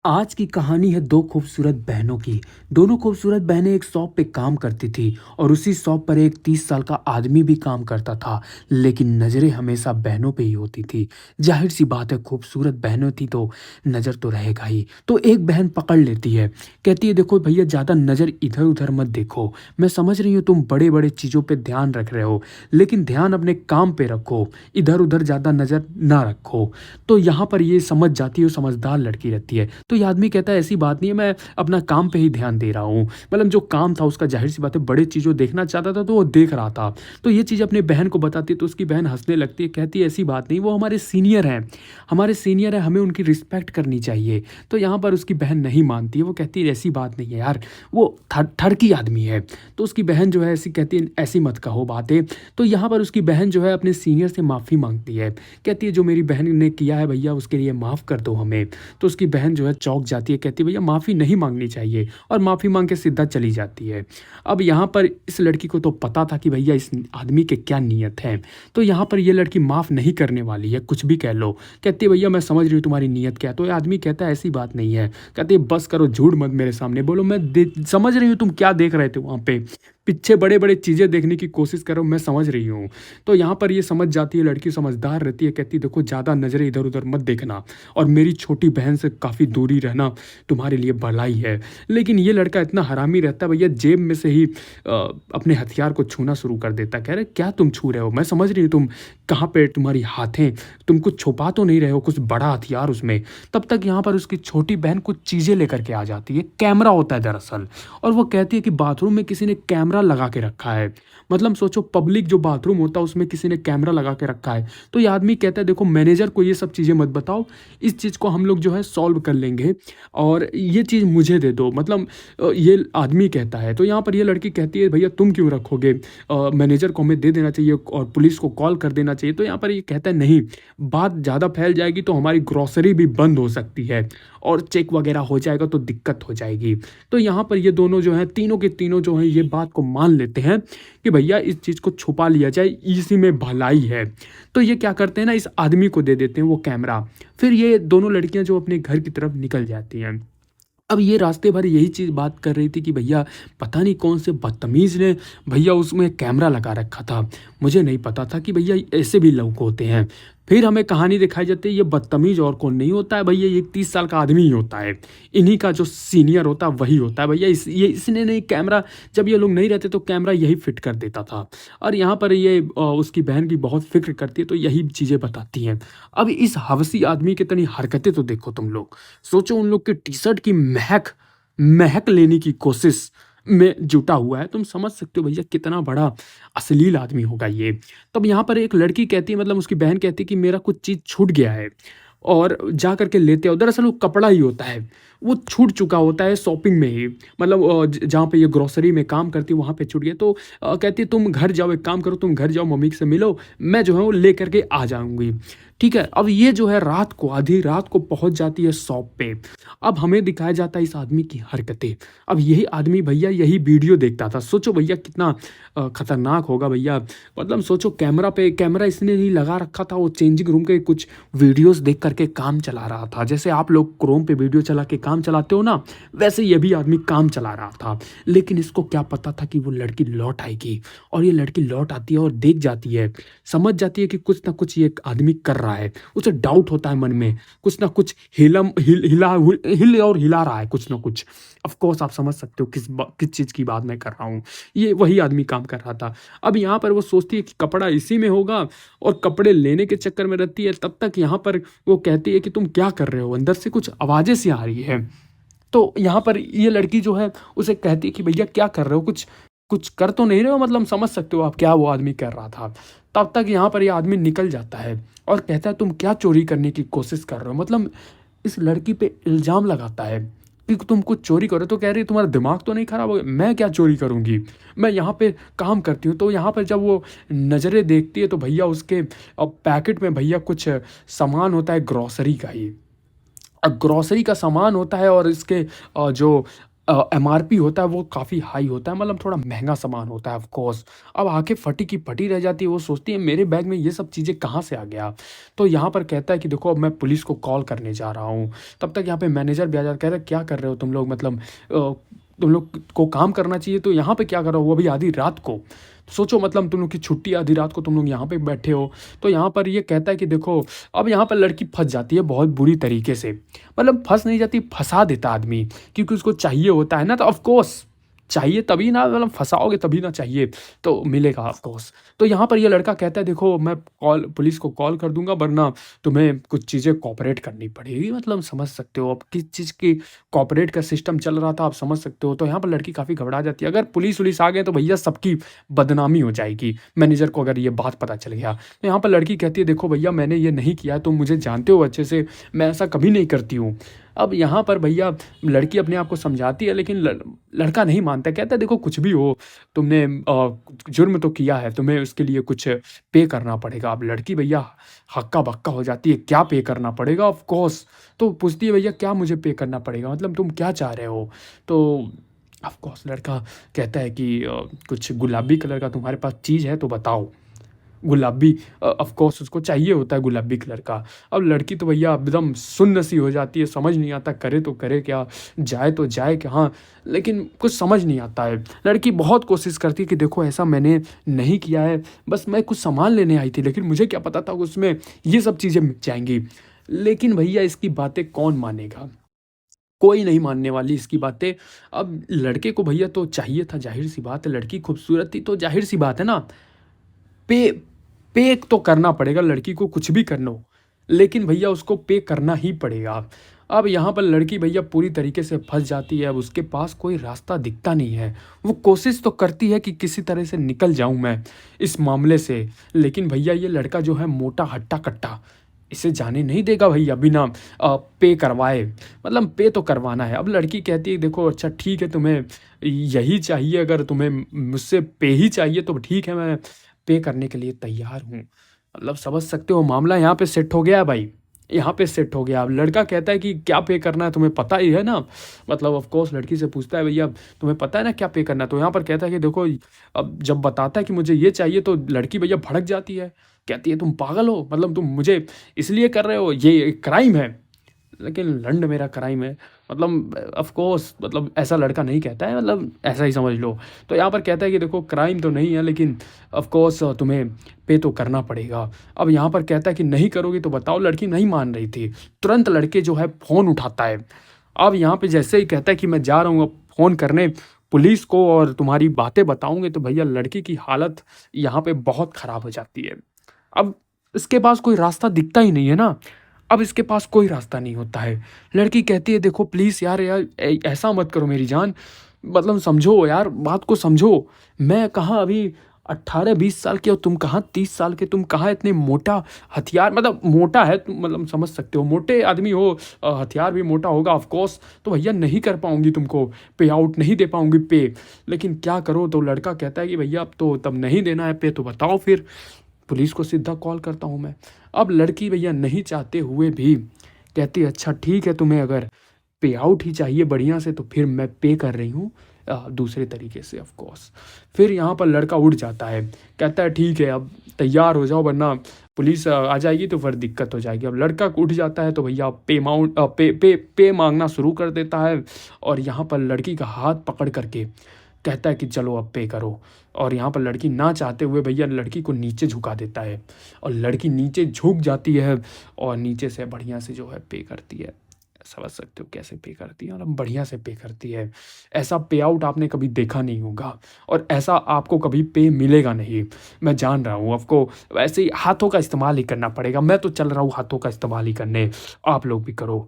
आज की कहानी है दो खूबसूरत बहनों की। दोनों खूबसूरत बहनें एक शॉप पे काम करती थी और उसी शॉप पर एक 30 साल का आदमी भी काम करता था। लेकिन नज़रें हमेशा बहनों पे ही होती थी। जाहिर सी बात है, खूबसूरत बहनों थी तो नज़र तो रहेगा ही। तो एक बहन पकड़ लेती है, कहती है देखो भैया, ज़्यादा नज़र इधर उधर मत देखो। मैं समझ रही हूँ तुम बड़े बड़े चीज़ों पे ध्यान रख रहे हो, लेकिन ध्यान अपने काम पे रखो, इधर उधर ज़्यादा नज़र ना रखो। तो यहाँ पर ये समझ जाती है, वो समझदार लड़की रहती है। तो ये आदमी कहता है ऐसी बात नहीं है, मैं अपना काम पे ही ध्यान दे रहा हूँ। मतलब जो काम था उसका, जाहिर सी बात है, बड़े चीज़ों देखना चाहता था तो वो देख रहा था। तो ये चीज़ अपनी बहन को बताती है तो उसकी बहन हंसने लगती है, कहती है ऐसी बात नहीं, वो हमारे सीनियर हैं, हमारे सीनियर हैं, हमें उनकी रिस्पेक्ट करनी चाहिए। तो यहाँ पर उसकी बहन नहीं मानती है, वो कहती है ऐसी बात नहीं है यार, वो ठरकी आदमी है। तो उसकी बहन जो है ऐसी कहती है ऐसी मत कहो बातें। तो यहाँ पर उसकी बहन जो है अपने सीनियर से माफ़ी मांगती है, कहती है जो मेरी बहन ने किया है भैया उसके लिए माफ़ कर दो हमें। तो उसकी बहन जो है चौंक जाती है, कहती है भैया माफ़ी नहीं मांगनी चाहिए, और माफ़ी मांग के सीधा चली जाती है। अब यहाँ पर इस लड़की को तो पता था कि भैया इस आदमी के क्या नीयत है। तो यहाँ पर ये लड़की माफ़ नहीं करने वाली है, कुछ भी कह लो। कहती है भैया मैं समझ रही हूँ तुम्हारी नीयत क्या है। तो ये आदमी कहता है ऐसी बात नहीं है। कहती है बस करो, झूठ मत मेरे सामने बोलो, मैं समझ रही हूँ तुम क्या देख रहे थे वहाँ पे, पीछे बड़े बड़े चीज़ें देखने की कोशिश करो, मैं समझ रही हूँ। तो यहाँ पर ये समझ जाती है, लड़की समझदार रहती है, कहती है देखो ज़्यादा नज़रें इधर उधर मत देखना, और मेरी छोटी बहन से काफ़ी दूरी रहना तुम्हारे लिए भलाई है। लेकिन ये लड़का इतना हरामी रहता है भैया, जेब में से ही अपने हथियार को छूना शुरू कर देता है। कह रहे क्या तुम छू रहे हो, मैं समझ रही हूँ तुम कहाँ पे तुम्हारी हाथें, तुम कुछ छुपा तो नहीं रहे हो, कुछ बड़ा हथियार उसमें। तब तक यहाँ पर उसकी छोटी बहन कुछ चीज़ें लेकर के आ जाती है, कैमरा होता है दरअसल। और वो कहती है कि बाथरूम में किसी ने कैमरा लगा के रखा है। मतलब सोचो, पब्लिक जो बाथरूम होता है उसमें किसी ने कैमरा लगा के रखा है। तो ये आदमी कहता है देखो मैनेजर को ये सब चीज़ें मत बताओ, इस चीज़ को हम लोग जो है सॉल्व कर लेंगे, और ये चीज़ मुझे दे दो। मतलब ये आदमी कहता है। तो यहाँ पर ये लड़की कहती है भैया तुम क्यों रखोगे, मैनेजर को हमें दे देना चाहिए और पुलिस को कॉल कर देना चाहिए। तो यहाँ पर ये कहता है नहीं, बात ज़्यादा फैल जाएगी तो हमारी ग्रॉसरी भी बंद हो सकती है, और चेक वगैरह हो जाएगा तो दिक्कत हो जाएगी। तो यहाँ पर ये दोनों जो हैं, तीनों के तीनों जो हैं, ये बात को मान लेते हैं कि भैया इस चीज़ को छुपा लिया जाए, इसी में भलाई है। तो ये क्या करते हैं ना, इस आदमी को दे देते हैं वो कैमरा। फिर ये दोनों लड़कियां जो अपने घर की तरफ निकल जाती हैं। अब ये रास्ते भर यही चीज़ बात कर रही थी कि भैया पता नहीं कौन से बदतमीज़ ने भैया उसमें कैमरा लगा रखा था। मुझे नहीं पता था कि भैया ऐसे भी लोग होते हैं। फिर हमें कहानी दिखाई जाती है, ये बदतमीज़ और कौन नहीं होता है भैया, ये 30 साल का आदमी ही होता है। इन्हीं का जो सीनियर होता है वही होता है भैया। इसने नहीं कैमरा, जब ये लोग नहीं रहते तो कैमरा यही फिट कर देता था। और यहाँ पर ये उसकी बहन की बहुत फिक्र करती है तो यही चीज़ें बताती हैं। अब इस हवसी आदमी की तनी हरकतें तो देखो तुम लोग। सोचो उन लोग के टी शर्ट की महक महक लेने की कोशिश में जुटा हुआ है। तुम समझ सकते हो भैया कितना बड़ा अश्लील आदमी होगा ये। तब यहाँ पर एक लड़की कहती है, मतलब उसकी बहन कहती है कि मेरा कुछ चीज़ छूट गया है, और जा करके लेते आओ। दरअसल वो कपड़ा ही होता है, वो छूट चुका होता है शॉपिंग में ही। मतलब जहाँ पे ये ग्रोसरी में काम करती है वहाँ पे छूट गया। तो कहती है तुम घर जाओ, एक काम करो, तुम घर जाओ, मम्मी से मिलो, मैं जो है वो ले करके आ जाऊंगी। ठीक है। अब ये जो है रात को, आधी रात को पहुंच जाती है शॉप पे। अब हमें दिखाया जाता है इस आदमी की हरकतें। अब यही आदमी भैया यही वीडियो देखता था। सोचो भैया कितना खतरनाक होगा भैया। मतलब सोचो, कैमरा इसने नहीं लगा रखा था, वो चेंजिंग रूम के कुछ वीडियोस देख करके काम चला रहा था। जैसे आप लोग क्रोम पे वीडियो चला के काम चलाते हो ना, वैसे ये भी आदमी काम चला रहा था। लेकिन इसको क्या पता था कि वो लड़की लौट आएगी, और ये लड़की लौट आती है और देख जाती है, समझ जाती है कि कुछ ना कुछ ये आदमी कर रहा है। उसे डाउट होता है मन में, कुछ ना कुछ हिला रहा है कुछ ना कुछ। ऑफ कोर्स आप समझ सकते हो किस चीज़ की बात मैं कर रहा हूँ। ये वही आदमी काम कर रहा था। अब यहाँ पर वो सोचती है कि कपड़ा इसी में होगा, और कपड़े लेने के चक्कर में रहती है। तब तक यहाँ पर वो कहती है कि तुम क्या कर रहे हो, अंदर से कुछ आवाज़ें सी आ रही है। तो यहाँ पर ये लड़की जो है उसे कहती है कि भैया क्या कर रहे हो, कुछ कुछ कर तो नहीं रहे हो, मतलब समझ सकते हो आप क्या वो आदमी कर रहा था। तब तक यहाँ पर ये आदमी निकल जाता है और कहता है तुम क्या चोरी करने की कोशिश कर रहे हो। मतलब इस लड़की पे इल्ज़ाम लगाता है कि तुम कुछ चोरी करो। तो कह रही है तुम्हारा दिमाग तो नहीं खराब हो गया, मैं क्या चोरी करूँगी, मैं यहाँ पे काम करती हूँ। तो यहाँ पर जब वो नज़रें देखती है तो भैया उसके पैकेट में भैया कुछ सामान होता है ग्रॉसरी का ही। ग्रॉसरी का सामान होता है, और इसके जो एमआरपी होता है वो काफ़ी हाई होता है, मतलब थोड़ा महँगा सामान होता है ऑफ़ कोर्स। अब आँखें फटी की फटी रह जाती है, वो सोचती है मेरे बैग में ये सब चीज़ें कहाँ से आ गया? तो यहाँ पर कहता है कि देखो अब मैं पुलिस को कॉल करने जा रहा हूँ। तब तक यहाँ पे मैनेजर भी आ जाता है, कह रहा है क्या कर रहे हो तुम लोग, मतलब तुम लोग को काम करना चाहिए तो यहाँ पे क्या कर रहे हो? वो भी आधी रात को। सोचो मतलब तुम लोग की छुट्टी आधी रात को तुम लोग यहाँ पे बैठे हो। तो यहाँ पर ये कहता है कि देखो, अब यहाँ पर लड़की फँस जाती है बहुत बुरी तरीके से। मतलब फँस नहीं जाती, फँसा देता आदमी, क्योंकि उसको चाहिए होता है ना, तो ऑफ़ कोर्स चाहिए तभी ना, मतलब फँसाओगे तभी ना, चाहिए तो मिलेगा ऑफ़ कोर्स। तो यहाँ पर ये लड़का कहता है देखो मैं कॉल पुलिस को कॉल कर दूँगा, वरना तुम्हें कुछ चीज़ें कोऑपरेट करनी पड़ेगी। मतलब समझ सकते हो अब किस चीज़ की कोऑपरेट का सिस्टम चल रहा था, आप समझ सकते हो। तो यहाँ पर लड़की काफ़ी घबरा जाती है। अगर पुलिस-वुलिस आ गए तो भैया सबकी बदनामी हो जाएगी, मैनेजर को अगर ये बात पता चल गया। तो यहाँ पर लड़की कहती है देखो भैया मैंने ये नहीं किया है, तुम मुझे जानते हो अच्छे से, मैं ऐसा कभी नहीं करती हूँ। अब यहाँ पर भैया लड़की अपने आप को समझाती है, लेकिन लड़का नहीं मानता है, कहता है देखो कुछ भी हो, तुमने जुर्म तो किया है, तुम्हें उसके लिए कुछ पे करना पड़ेगा। अब लड़की भैया हक्का-बक्का हो जाती है, क्या पे करना पड़ेगा? Of course. तो पूछती है भैया क्या मुझे पे करना पड़ेगा? मतलब तुम क्या चाह रहे हो? तो ऑफ़ कोर्स लड़का कहता है कि कुछ गुलाबी कलर का तुम्हारे पास चीज़ है तो बताओ। गुलाबी ऑफ़ कोर्स उसको चाहिए होता है गुलाबी कलर का। अब लड़की तो भैया एकदम सुन्न-सी हो जाती है, समझ नहीं आता करे तो करे क्या? जाए तो जाए कहाँ? लेकिन कुछ समझ नहीं आता है। लड़की बहुत कोशिश करती है कि देखो ऐसा मैंने नहीं किया है, बस मैं कुछ सामान लेने आई थी, लेकिन मुझे क्या पता था उसमें ये सब चीज़ें मिल जाएँगी। लेकिन भैया इसकी बातें कौन मानेगा? कोई नहीं मानने वाली इसकी बातें। अब लड़के को भैया तो चाहिए था, ज़ाहिर-सी बात है, लड़की खूबसूरत थी तो ज़ाहिर-सी बात है ना, पे पे तो करना पड़ेगा, लड़की को कुछ भी करना हो, लेकिन भैया उसको पे करना ही पड़ेगा। अब यहाँ पर लड़की भैया पूरी तरीके से फँस जाती है, अब उसके पास कोई रास्ता दिखता नहीं है। वो कोशिश तो करती है कि किसी तरह से निकल जाऊँ मैं इस मामले से, लेकिन भैया ये लड़का जो है मोटा हट्टा-कट्टा, इसे जाने नहीं देगा भैया बिना पे करवाए। मतलब पे तो करवाना है। अब लड़की कहती है देखो अच्छा ठीक है, तुम्हें यही चाहिए, अगर तुम्हें मुझसे पे ही चाहिए तो ठीक है, मैं पे करने के लिए तैयार हूँ। मतलब समझ सकते हो मामला यहाँ पे सेट हो गया है भाई, यहाँ पे सेट हो गया। अब लड़का कहता है कि क्या पे करना है तुम्हें पता ही है ना? मतलब ऑफ़ कोर्स लड़की से पूछता है भैया तुम्हें पता है ना क्या पे करना है? तो यहाँ पर कहता है कि देखो, अब जब बताता है कि मुझे ये चाहिए तो लड़की भैया भड़क जाती है। कहती है तुम पागल हो? मतलब तुम मुझे इसलिए कर रहे हो? ये क्राइम है। लेकिन लंड मेरा क्राइम है। मतलब ऑफ़ कोर्स मतलब ऐसा लड़का नहीं कहता है, मतलब ऐसा ही समझ लो। तो यहाँ पर कहता है कि देखो क्राइम तो नहीं है, लेकिन ऑफ़ कोर्स तुम्हें पे तो करना पड़ेगा। अब यहाँ पर कहता है कि नहीं करोगी तो बताओ, लड़की नहीं मान रही थी। तुरंत लड़के जो है फ़ोन उठाता है। अब यहाँ पे जैसे ही कहता है कि मैं जा रहा हूँ अब फ़ोन करने पुलिस को और तुम्हारी बातें बताऊँगी, तो भैया लड़की की हालत यहाँ पे बहुत ख़राब हो जाती है। अब इसके पास कोई रास्ता दिखता ही नहीं है ना, अब इसके पास कोई रास्ता नहीं होता है। लड़की कहती है देखो प्लीज़ यार यार ऐसा मत करो मेरी जान, मतलब समझो यार बात को समझो। मैं कहाँ अभी 18-20 साल की और तुम कहाँ 30 साल के, तुम कहाँ इतने मोटा हथियार, मतलब मोटा है तुम, मतलब समझ सकते हो मोटे आदमी हो, हथियार भी मोटा होगा ऑफ कोर्स, तो भैया नहीं कर पाऊँगी तुमको, पे आउट नहीं दे पाऊँगी पे। लेकिन क्या करो? तो लड़का कहता है कि भैया अब तो तब नहीं देना है पे, तो बताओ फिर। पुलिस को सीधा कॉल करता हूँ मैं। अब लड़की भैया नहीं चाहते हुए भी कहती है अच्छा ठीक है, तुम्हें अगर पे आउट ही चाहिए बढ़िया से तो फिर मैं पे कर रही हूँ दूसरे तरीके से ऑफ कोर्स। फिर यहाँ पर लड़का उठ जाता है, कहता है ठीक है अब तैयार हो जाओ, वरना पुलिस आ जाएगी तो फिर दिक्कत हो जाएगी। अब लड़का उठ जाता है तो भैया पे मांगना शुरू कर देता है, और यहाँ पर लड़की का हाथ पकड़ करके कहता है कि चलो अब पे करो। और यहाँ पर लड़की ना चाहते हुए भैया लड़की को नीचे झुका देता है, और लड़की नीचे झुक जाती है और नीचे से बढ़िया से जो है पे करती है। समझ सकते हो कैसे पे करती है, मतलब बढ़िया से पे करती है। ऐसा पे आउट आपने कभी देखा नहीं होगा, और ऐसा आपको कभी पे मिलेगा नहीं। मैं जान रहा हूँ आपको वैसे ही हाथों का इस्तेमाल ही करना पड़ेगा, मैं तो चल रहा हूँ हाथों का इस्तेमाल ही करने, आप लोग भी करो।